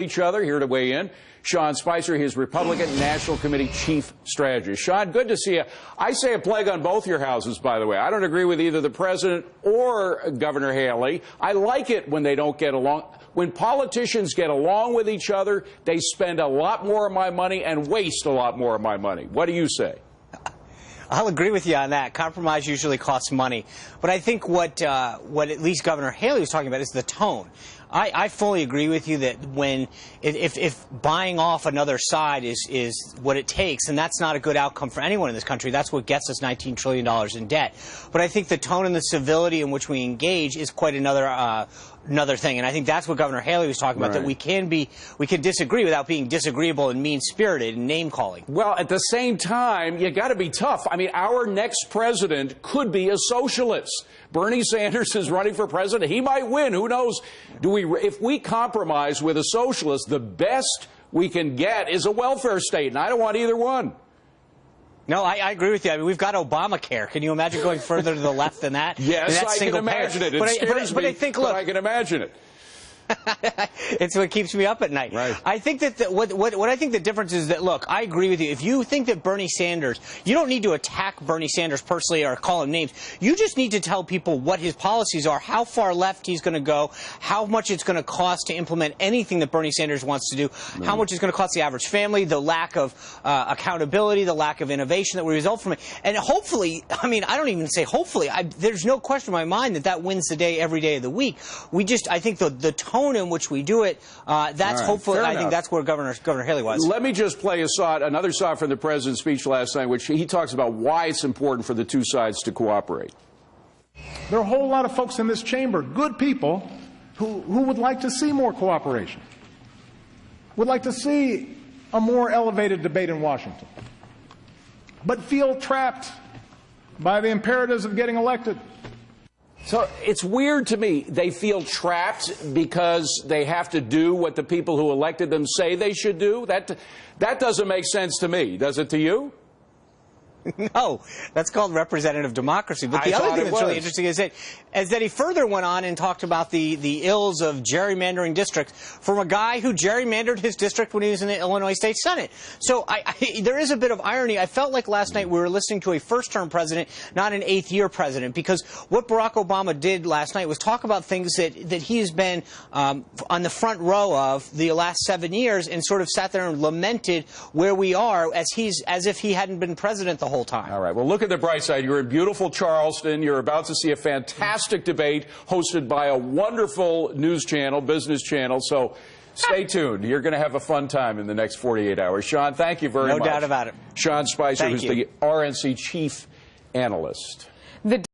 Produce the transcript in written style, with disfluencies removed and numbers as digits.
each other. Here to weigh in, Sean Spicer, his Republican National Committee Chief Strategist. Sean, good to see you. I say a plague on both your houses, by the way. I don't agree with either the president or Governor Haley. I like it when they don't get along. When politicians get along with each other, they spend a lot more of my money and waste a lot more of my money. What do you say? I'll agree with you on that. Compromise usually costs money. But I think what at least Governor Haley was talking about is the tone. I fully agree with you that if buying off another side is what it takes, and that's not a good outcome for anyone in this country. That's what gets us $19 trillion in debt. But I think the tone and the civility in which we engage is quite another thing. And I think that's what Governor Haley was talking about, that we can disagree without being disagreeable and mean-spirited and name-calling. Well, at the same time, you got to be tough. I mean, our next president could be a socialist. Bernie Sanders is running for president. He might win. Who knows? If we compromise with a socialist, the best we can get is a welfare state, and I don't want either one. No, I agree with you. I mean, we've got Obamacare. Can you imagine going further to the left than that? Yes, I can imagine it. It scares me, but I can imagine it. It's what keeps me up at night. Right. I think that what I think the difference is that, look, I agree with you. If you think that Bernie Sanders, you don't need to attack Bernie Sanders personally or call him names. You just need to tell people what his policies are, how far left he's going to go, how much it's going to cost to implement anything that Bernie Sanders wants to do, how much it's going to cost the average family, the lack of accountability, the lack of innovation that will result from it. And hopefully, I mean, I don't even say hopefully, there's no question in my mind that wins the day every day of the week. I think the tone in which we do it, that's hopefully, I think that's where Governor Haley was. Let me just play another shot from the president's speech last night, which he talks about why it's important for the two sides to cooperate. There are a whole lot of folks in this chamber, good people, who would like to see more cooperation, would like to see a more elevated debate in Washington, but feel trapped by the imperatives of getting elected. So it's weird to me. They feel trapped because they have to do what the people who elected them say they should do. That doesn't make sense to me. Does it to you? No, that's called representative democracy. But the other thing that's really interesting is that he further went on and talked about the ills of gerrymandering districts from a guy who gerrymandered his district when he was in the Illinois State Senate. So there is a bit of irony. I felt like last night we were listening to a first-term president, not an eighth-year president, because what Barack Obama did last night was talk about things that he has been on the front row of the last 7 years and sort of sat there and lamented where we are as if he hadn't been president the whole time. All right. Well, look at the bright side. You're in beautiful Charleston. You're about to see a fantastic debate hosted by a wonderful news channel, business channel. So stay tuned. You're going to have a fun time in the next 48 hours. Sean, thank you very much. No doubt about it. Sean Spicer, who's the RNC chief analyst.